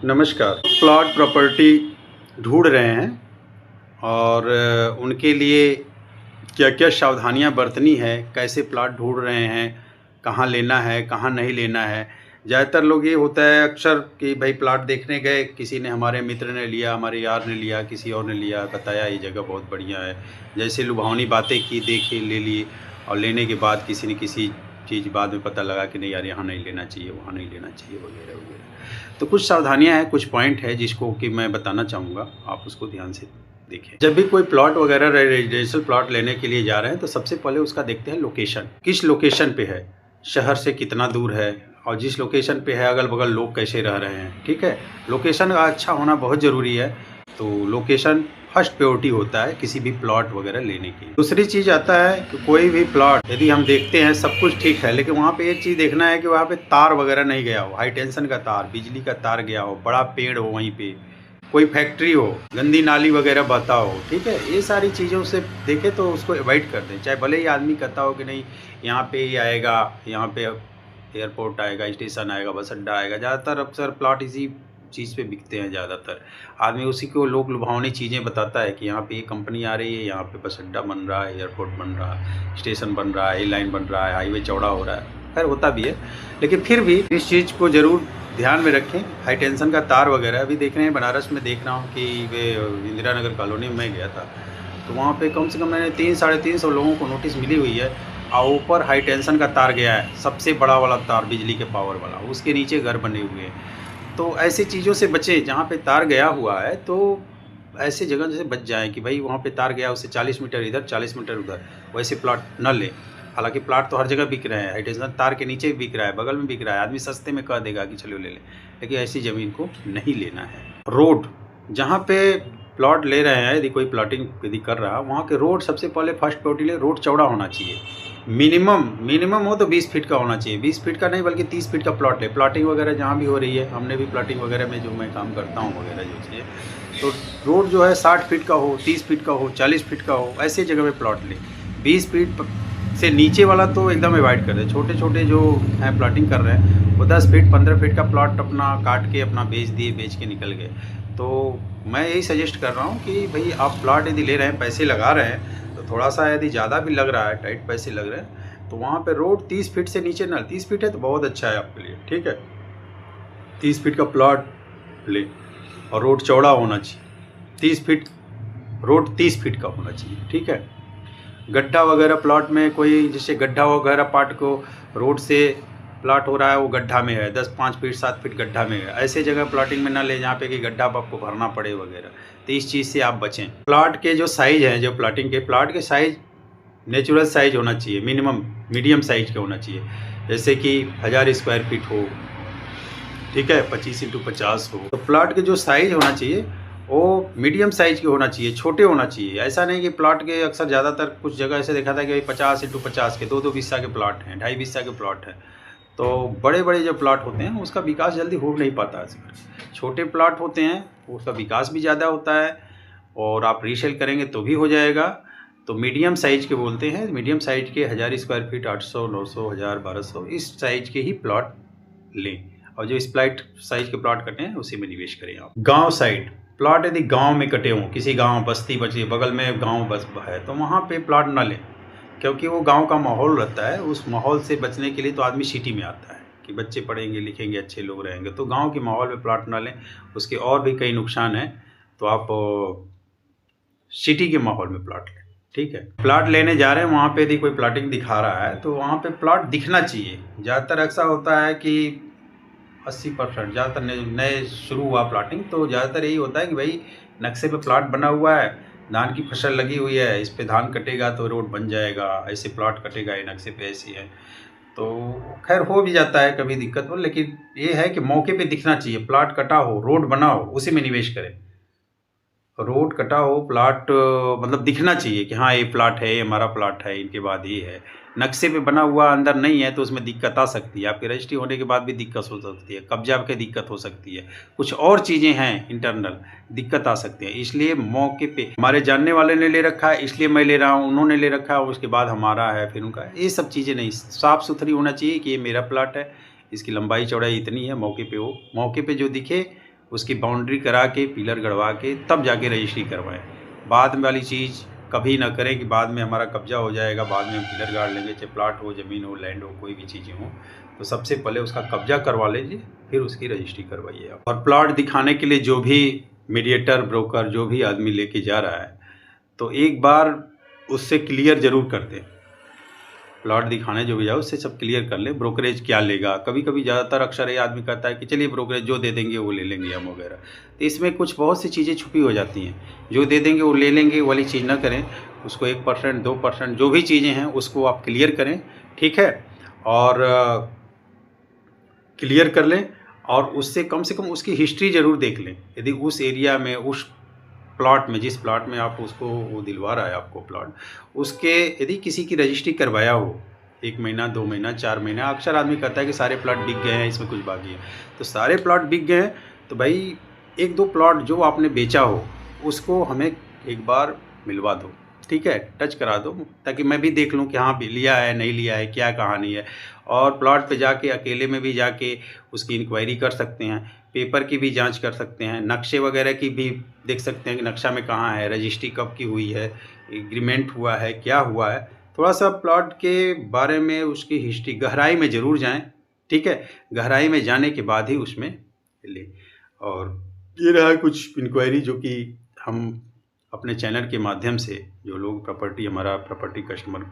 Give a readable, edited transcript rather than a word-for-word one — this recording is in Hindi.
नमस्कार। प्लॉट प्रॉपर्टी ढूंढ रहे हैं और उनके लिए क्या क्या सावधानियां बरतनी है, कैसे प्लॉट ढूंढ रहे हैं, कहाँ लेना है कहाँ नहीं लेना है। ज़्यादातर लोग ये होता है अक्सर कि भाई प्लॉट देखने गए, किसी ने, हमारे मित्र ने लिया, हमारे यार ने लिया, किसी और ने लिया, बताया ये जगह बहुत बढ़िया है, जैसे लुभावनी बातें की, देखी, ले लिए और लेने के बाद किसी न किसी चीज़ बाद में पता लगा कि नहीं यार यहाँ नहीं लेना चाहिए, वहाँ नहीं लेना चाहिए, वगैरह वगैरह। तो कुछ सावधानियां हैं, कुछ पॉइंट है जिसको कि मैं बताना चाहूँगा, आप उसको ध्यान से देखें। जब भी कोई प्लॉट वगैरह रेजिडेंशियल प्लॉट लेने के लिए जा रहे हैं तो सबसे पहले उसका देखते हैं लोकेशन, किस लोकेशन पे है, शहर से कितना दूर है, और जिस लोकेशन पे है अगल बगल लोग कैसे रह रहे हैं। ठीक है, लोकेशन का अच्छा होना बहुत ज़रूरी है। तो लोकेशन फर्स्ट प्रायोरिटी होता है किसी भी प्लॉट वगैरह लेने की। दूसरी चीज़ आता है कि कोई भी प्लॉट यदि हम देखते हैं सब कुछ ठीक है, लेकिन वहाँ पे एक चीज़ देखना है कि वहाँ पे तार वगैरह नहीं गया हो, हाई टेंशन का तार, बिजली का तार गया हो, बड़ा पेड़ हो, वहीं पे कोई फैक्ट्री हो, गंदी नाली वगैरह बहता हो। ठीक है, ये सारी चीज़ों से देखें तो उसको अवॉइड कर दें। चाहे भले ही आदमी कहता हो कि नहीं यहाँ पे ही आएगा, यहाँ पे एयरपोर्ट आएगा, स्टेशन आएगा, बस अड्डा आएगा, ज़्यादातर अक्सर प्लॉट इसी चीज़ पे बिकते हैं। ज़्यादातर आदमी उसी को लोग लुभावनी चीज़ें बताता है कि यहाँ पे ये कंपनी आ रही है, यहाँ पे बस अड्डा बन रहा है, एयरपोर्ट बन रहा है, स्टेशन बन रहा है, लाइन बन रहा है, हाईवे चौड़ा हो रहा है। खैर होता भी है, लेकिन फिर भी इस चीज़ को ज़रूर ध्यान में रखें। हाई टेंशन का तार वगैरह अभी देख रहे हैं, बनारस में देख रहा हूँ कि वे इंदिरा नगर कॉलोनी में गया था तो वहाँ पे कम से कम मैंने 300-350 लोगों को नोटिस मिली हुई है, और ऊपर हाई टेंशन का तार गया है, सबसे बड़ा वाला तार, बिजली के पावर वाला, उसके नीचे घर बने हुए हैं। तो ऐसी चीज़ों से बचें, जहाँ पे तार गया हुआ है तो ऐसे जगह से बच जाएं कि भाई वहाँ पे तार गया, उससे 40 मीटर इधर 40 मीटर उधर, वैसे प्लॉट न लें। हालांकि प्लॉट तो हर जगह बिक रहे हैं, हाई टेंशन तार के नीचे भी बिक रहा है, बगल में बिक रहा है, आदमी सस्ते में कह देगा कि चलो ले लें, लेकिन ऐसी ज़मीन को नहीं लेना है। रोड, जहाँ पे प्लॉट ले रहे हैं, यदि कोई प्लॉटिंग यदि कर रहा है, वहाँ के रोड सबसे पहले फर्स्ट प्रायोरिटी ले, रोड चौड़ा होना चाहिए। मिनिमम हो तो 20 फीट का होना चाहिए, 20 फीट का नहीं बल्कि 30 फीट का प्लॉट ले। प्लॉटिंग वगैरह जहाँ भी हो रही है, हमने भी प्लॉटिंग वगैरह में जो मैं काम करता हूँ वगैरह जो चीज़, तो रोड जो है 60 फीट का हो, 30 फीट का हो, 40 फीट का हो, ऐसे जगह में प्लॉट ले। 20 फीट से नीचे वाला तो एकदम अवॉइड कर दे। छोटे छोटे जो हैं प्लॉटिंग कर रहे हैं वो 10 फीट 15 फीट का प्लॉट अपना काट के अपना बेच दिए, बेच के निकल गए। तो मैं यही सजेस्ट कर रहा हूँ कि भाई आप प्लॉट यदि ले रहे हैं, पैसे लगा रहे हैं, तो थोड़ा सा यदि ज़्यादा भी लग रहा है, टाइट पैसे लग रहे हैं, तो वहाँ पे रोड 30 फीट से नीचे ना, 30 फीट है तो बहुत अच्छा है आपके लिए। ठीक है, 30 फीट का प्लॉट ले और रोड चौड़ा होना चाहिए, 30 फीट रोड 30 फीट का होना चाहिए। ठीक है, गड्ढा वगैरह प्लॉट में कोई, जैसे गड्ढा वगैरह पार्ट को रोड से प्लॉट हो रहा है, वो गड्ढा में है, 5 फीट 7 फीट गड्ढा में है, ऐसे जगह प्लॉटिंग में ना ले जहाँ पे कि गड्ढा आपको भरना पड़े वगैरह। तो इस चीज़ से आप बचें। प्लॉट के जो साइज़ हैं, जो प्लॉटिंग के प्लॉट के साइज़ नेचुरल साइज होना चाहिए, मिनिमम मीडियम साइज का होना चाहिए, जैसे कि 1000 स्क्वायर फीट हो। ठीक है, 25x50 हो। तो प्लॉट के जो साइज होना चाहिए वो मीडियम साइज के होना चाहिए, छोटे होना चाहिए। ऐसा नहीं कि प्लॉट के अक्सर ज़्यादातर कुछ जगह ऐसे देखा था कि भाई 50x50 के 2-2 बिस्सा के प्लॉट हैं, 2.5 बिस्सा के प्लॉट हैं। तो बड़े बड़े जो प्लॉट होते हैं उसका विकास जल्दी हो नहीं पाता है। छोटे प्लॉट होते हैं उसका विकास भी ज़्यादा होता है, और आप रीसेल करेंगे तो भी हो जाएगा। तो मीडियम साइज के बोलते हैं, मीडियम साइज के 1000 स्क्वायर फीट, 800, 900, 1000, 1200 इस साइज के ही प्लॉट लें, और जो स्प्लाइट साइज के प्लॉट कटे हैं उसी में निवेश करें आप। गांव साइड प्लॉट यदि गांव में कटे हों, किसी गांव बस्ती बची बगल में गांव बस है, तो वहाँ पे प्लॉट ना लें, क्योंकि वो गांव का माहौल रहता है। उस माहौल से बचने के लिए तो आदमी सिटी में आता है कि बच्चे पढ़ेंगे लिखेंगे, अच्छे लोग रहेंगे। तो गाँव के माहौल में प्लॉट ना लें, उसके और भी कई नुकसान हैं। तो आप सिटी के माहौल में प्लॉट लें। ठीक है, प्लॉट लेने जा रहे हैं, वहाँ पे यदि कोई प्लॉटिंग दिखा रहा है तो वहाँ पे प्लॉट दिखना चाहिए। ज़्यादातर ऐसा होता है कि 80% ज़्यादातर नए शुरू हुआ प्लॉटिंग, तो ज़्यादातर यही होता है कि भाई नक्शे पे प्लॉट बना हुआ है, धान की फसल लगी हुई है, इस पे धान कटेगा तो रोड बन जाएगा, ऐसे प्लॉट कटेगा, ये नक्शे पे ऐसी है। तो खैर हो भी जाता है कभी दिक्कत हो, लेकिन ये है कि मौके पे दिखना चाहिए। प्लॉट कटा हो, रोड बना हो, उसी में निवेश करें। रोड कटा हो, प्लॉट मतलब दिखना चाहिए कि हाँ ये प्लॉट है, ये हमारा प्लॉट है, इनके बाद ये है। नक्शे पे बना हुआ अंदर नहीं है तो उसमें दिक्कत आ सकती है, आपकी रजिस्ट्री होने के बाद भी दिक्कत हो सकती है, कब्जा की दिक्कत हो सकती है, कुछ और चीज़ें हैं इंटरनल, दिक्कत आ सकती है। इसलिए मौके पे हमारे जानने वाले ने ले रखा है इसलिए मैं ले रहा हूँ, उन्होंने ले रखा है उसके बाद हमारा है फिर उनका, ये सब चीज़ें नहीं, साफ़ सुथरी होना चाहिए कि ये मेरा प्लॉट है, इसकी लंबाई चौड़ाई इतनी है, मौके पे हो, मौके पे जो दिखे उसकी बाउंड्री करा के पिलर गड़वा के तब जाके रजिस्ट्री करवाएं। बाद में वाली चीज़ कभी ना करें कि बाद में हमारा कब्जा हो जाएगा, बाद में हम पिलर गाड़ लेंगे, चाहे प्लाट हो, ज़मीन हो, लैंड हो, कोई भी चीज़ें हों। तो सबसे पहले उसका कब्जा करवा लीजिए, फिर उसकी रजिस्ट्री करवाइए आप। और प्लाट दिखाने के लिए जो भी मीडिएटर, ब्रोकर, जो भी आदमी लेके जा रहा है, तो एक बार उससे क्लियर ज़रूर कर दें। प्लॉट दिखाने जो भी जाओ उससे सब क्लियर कर ले, ब्रोकरेज क्या लेगा। कभी कभी ज़्यादातर अक्सर ये आदमी कहता है कि चलिए ब्रोकरेज जो दे देंगे वो ले लेंगे हम वगैरह। तो इसमें कुछ बहुत सी चीज़ें छुपी हो जाती हैं। जो दे देंगे वो ले लेंगे वाली चीज़ ना करें, उसको 1% 2% जो भी चीज़ें हैं उसको आप क्लियर करें, ठीक है। और क्लियर कर लें और उससे कम से कम उसकी हिस्ट्री ज़रूर देख लें। यदि उस एरिया में, उस प्लॉट में, जिस प्लॉट में आप उसको वो दिलवा रहा है आपको प्लॉट, उसके यदि किसी की रजिस्ट्री करवाया हो 1 महीना, 2 महीना, 4 महीना, अक्सर आदमी कहता है कि सारे प्लॉट बिक गए हैं, इसमें कुछ बाकी है। तो सारे प्लॉट बिक गए हैं तो भाई 1-2 प्लॉट जो आपने बेचा हो उसको हमें एक बार मिलवा दो, ठीक है, टच करा दो, ताकि मैं भी देख लूँ कि हाँ लिया है नहीं लिया है, क्या कहानी है। और प्लॉट पे जाके अकेले में भी जाके उसकी इंक्वायरी कर सकते हैं, पेपर की भी जांच कर सकते हैं, नक्शे वगैरह की भी देख सकते हैं कि नक्शा में कहाँ है, रजिस्ट्री कब की हुई है, एग्रीमेंट हुआ है, क्या हुआ है। थोड़ा सा प्लॉट के बारे में, उसकी हिस्ट्री गहराई में ज़रूर जाएं, ठीक है। गहराई में जाने के बाद ही उसमें लें। और ये रहा कुछ इंक्वायरी जो कि हम अपने चैनल के माध्यम से, जो लोग प्रॉपर्टी, हमारा प्रॉपर्टी कस्टमर